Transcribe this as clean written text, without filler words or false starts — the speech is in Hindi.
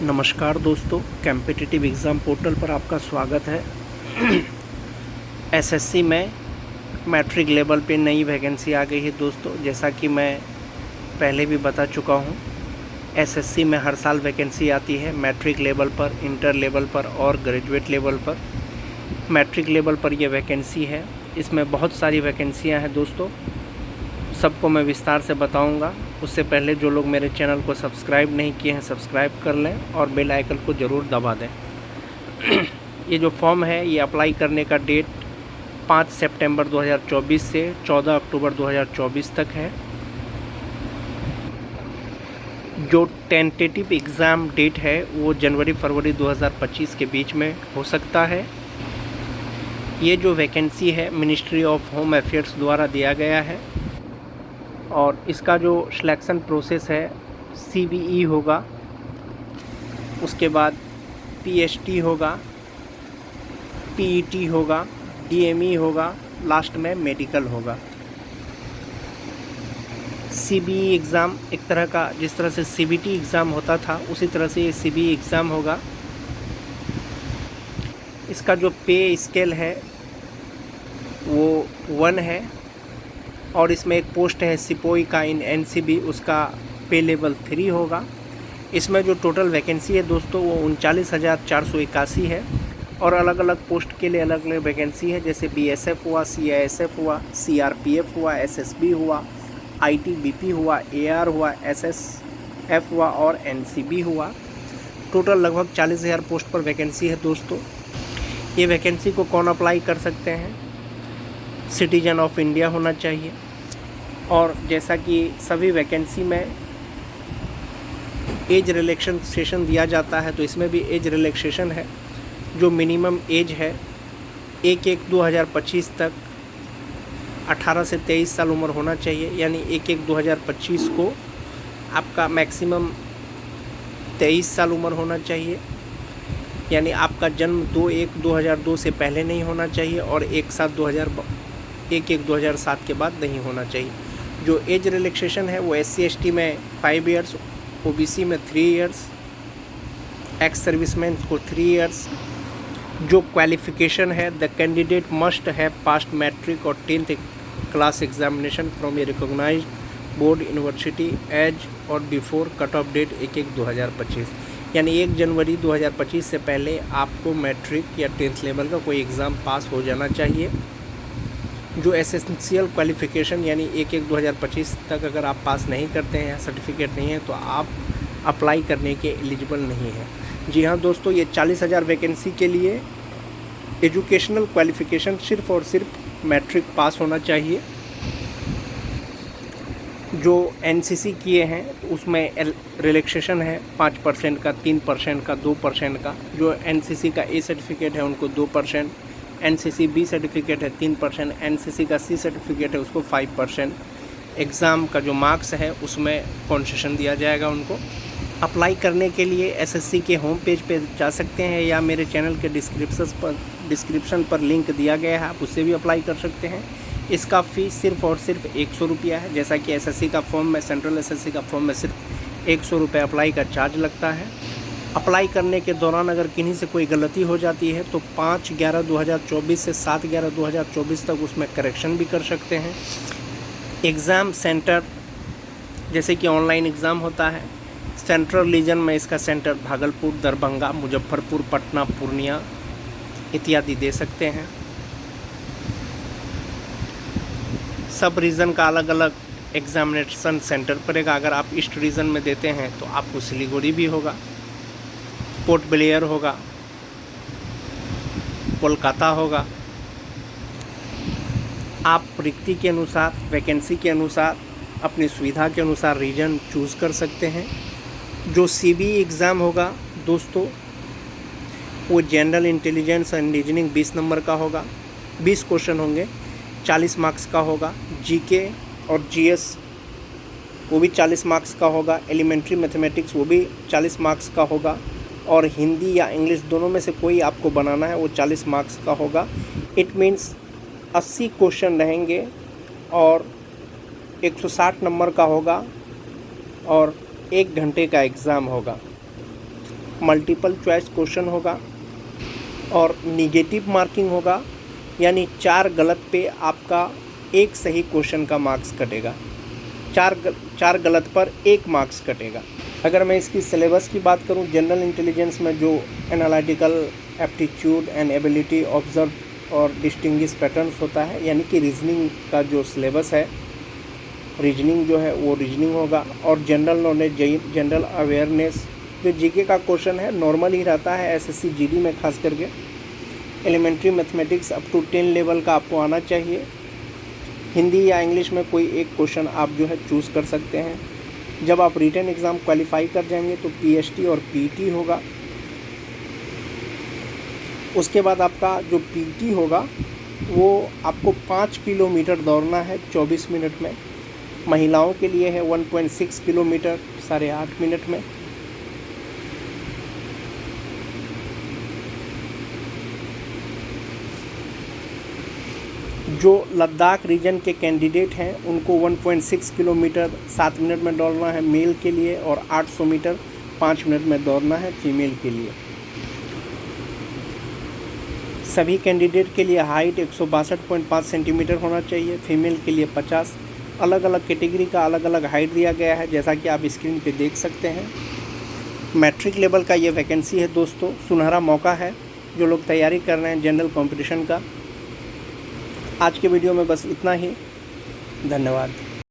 नमस्कार दोस्तों, कॉम्पिटिटिव एग्ज़ाम पोर्टल पर आपका स्वागत है। एसएससी में मैट्रिक लेवल पे नई वैकेंसी आ गई है दोस्तों। जैसा कि मैं पहले भी बता चुका हूँ, एसएससी में हर साल वैकेंसी आती है मैट्रिक लेवल पर, इंटर लेवल पर और ग्रेजुएट लेवल पर। मैट्रिक लेवल पर यह वैकेंसी है। इसमें बहुत सारी वैकेंसियाँ हैं दोस्तों, सबको मैं विस्तार से बताऊंगा। उससे पहले जो लोग मेरे चैनल को सब्सक्राइब नहीं किए हैं, सब्सक्राइब कर लें और बेल आइकन को ज़रूर दबा दें। ये जो फॉर्म है, ये अप्लाई करने का डेट 5 सितंबर 2024 से 14 अक्टूबर 2024 तक है। जो टेंटेटिव एग्ज़ाम डेट है वो जनवरी-फरवरी 2025 के बीच में हो सकता है। ये जो वैकेंसी है मिनिस्ट्री ऑफ होम अफेयर्स द्वारा दिया गया है और इसका जो सिलेक्शन प्रोसेस है सीबीई होगा, उसके बाद पीएचटी होगा, पीईटी होगा, डीएमई होगा, लास्ट में मेडिकल होगा। सीबीई एग्ज़ाम एक तरह का, जिस तरह से सीबीटी एग्ज़ाम होता था उसी तरह से ये सीबीई एग्ज़ाम होगा। इसका जो पे स्केल है वो 1 है और इसमें एक पोस्ट है सिपोई का इन एनसीबी, उसका पे लेवल 3 होगा। इसमें जो टोटल वैकेंसी है दोस्तों वो 39,481 है और अलग अलग पोस्ट के लिए अलग अलग वैकेंसी है, जैसे बीएसएफ हुआ, सीआईएसएफ हुआ, सीआरपीएफ हुआ, एसएसबी हुआ, आईटीबीपी हुआ, एआर हुआ, एसएसएफ हुआ और एनसीबी हुआ। टोटल लगभग 40,000 पोस्ट पर वैकेंसी है दोस्तों। ये वैकेंसी को कौन अप्लाई कर सकते हैं? सिटीजन ऑफ इंडिया होना चाहिए। और जैसा कि सभी वैकेंसी में एज रिलैक्सेशन दिया जाता है, तो इसमें भी एज रिलैक्सेशन है। जो मिनिमम एज है 1/1/2025 तक 18 से 23 साल उम्र होना चाहिए, यानी 1/1/2025 को आपका मैक्सिमम 23 साल उम्र होना चाहिए, यानी आपका जन्म 2/1/2002 से पहले नहीं होना चाहिए और 1/1/2007 के बाद नहीं होना चाहिए। जो एज रिलैक्सेशन है वो SC ST में 5 इयर्स, OBC में 3 इयर्स, एक्स सर्विसमैन को 3 इयर्स। जो क्वालिफ़िकेशन है, the candidate must have passed matric और 10th class examination from a recognised board university as और बिफोर कट ऑफ डेट 1/1/2025, यानी 1 जनवरी 2025 से पहले आपको मैट्रिक या 10th लेवल का कोई एग्ज़ाम पास हो जाना चाहिए। जो एसेंशियल क्वालिफ़िकेशन यानी 1/1/2025 तक अगर आप पास नहीं करते हैं, सर्टिफिकेट नहीं है, तो आप अप्लाई करने के एलिजिबल नहीं हैं। जी हाँ दोस्तों, ये 40,000 वैकेंसी के लिए एजुकेशनल क्वालिफ़िकेशन सिर्फ़ और सिर्फ मैट्रिक पास होना चाहिए। जो एनसीसी किए हैं उसमें रिलैक्सेशन है 5% का, 3% का, 2% का। जो एनसीसी का ए सर्टिफिकेट है उनको 2%, एनसीसी बी सर्टिफिकेट है 3%, एनसीसी का सी सर्टिफिकेट है उसको 5%। एग्ज़ाम का जो मार्क्स है उसमें कंसेशन दिया जाएगा उनको। अप्लाई करने के लिए एसएससी के होम पेज पे जा सकते हैं या मेरे चैनल के डिस्क्रिप्शन पर लिंक दिया गया है, आप उससे भी अप्लाई कर सकते हैं। इसका फ़ीस सिर्फ़ और सिर्फ 100 रुपया है। जैसा कि एसएससी का फॉर्म में, सेंट्रल एसएससी का फॉर्म में सिर्फ 100 रुपये अप्लाई का चार्ज लगता है। अप्लाई करने के दौरान अगर किन्हीं से कोई गलती हो जाती है तो 5/11/2024 से 7/11/2024 तक उसमें करेक्शन भी कर सकते हैं। एग्ज़ाम सेंटर, जैसे कि ऑनलाइन एग्ज़ाम होता है, सेंट्रल रीजन में इसका सेंटर भागलपुर, दरभंगा, मुजफ्फरपुर, पटना, पूर्णिया इत्यादि दे सकते हैं। सब रीजन का अलग अलग एग्ज़ामिनेशन सेंटर पड़ेगा। अगर आप ईस्ट रीजन में देते हैं तो आपको सिलीगुड़ी भी होगा, पोर्ट ब्लेयर होगा, कोलकाता होगा। आप रिक्ति के अनुसार, वैकेंसी के अनुसार, अपनी सुविधा के अनुसार रीजन चूज़ कर सकते हैं। जो सीबीई एग्ज़ाम होगा दोस्तों वो general intelligence and reasoning 20 number का होगा। 20 क्वेश्चन होंगे, 40 मार्क्स का होगा। जीके और जीएस वो भी 40 मार्क्स का होगा। एलिमेंट्री मैथमेटिक्स वो भी 40 मार्क्स का होगा और हिंदी या इंग्लिश दोनों में से कोई आपको बनाना है, वो 40 मार्क्स का होगा। इट मीन्स 80 क्वेश्चन रहेंगे और 160 नंबर का होगा और 1 घंटे का एग्ज़ाम होगा। मल्टीपल चॉइस क्वेश्चन होगा और निगेटिव मार्किंग होगा, यानी 4 गलत पे आपका 1 सही क्वेश्चन का मार्क्स कटेगा। 4 गलत पर 1 मार्क्स कटेगा। अगर मैं इसकी सिलेबस की बात करूं, जनरल इंटेलिजेंस में जो analytical aptitude and ability, observe और डिस्टिंग्विश पैटर्न्स होता है, यानी कि रीजनिंग का जो सिलेबस है, रीजनिंग जो है वो रीजनिंग होगा। और जनरल नॉलेज, जनरल अवेयरनेस, जो जीके का क्वेश्चन है नॉर्मल ही रहता है एसएससी जीडी में खास करके। Elementary mathematics up to 10 level का आपको आना चाहिए। हिंदी या इंग्लिश में कोई एक क्वेश्चन आप जो है चूज़ कर सकते हैं। जब आप रिटन एग्ज़ाम क्वालिफाई कर जाएंगे तो पीएचटी और पीटी होगा। उसके बाद आपका जो पीटी होगा वो आपको 5 किलोमीटर दौड़ना है 24 मिनट में। महिलाओं के लिए है 1.6 किलोमीटर 8.5 मिनट में। जो लद्दाख रीजन के कैंडिडेट हैं उनको 1.6 किलोमीटर 7 मिनट में दौड़ना है मेल के लिए, और 800 मीटर 5 मिनट में दौड़ना है फीमेल के लिए। सभी कैंडिडेट के लिए हाइट 162.5 सेंटीमीटर होना चाहिए, फीमेल के लिए 50। अलग अलग कैटेगरी का अलग अलग हाइट दिया गया है, जैसा कि आप स्क्रीन पे देख सकते हैं। मैट्रिक लेवल का ये वैकेंसी है दोस्तों, सुनहरा मौका है जो लोग तैयारी कर रहे हैं जनरल कंपटीशन का। आज के वीडियो में बस इतना ही। धन्यवाद।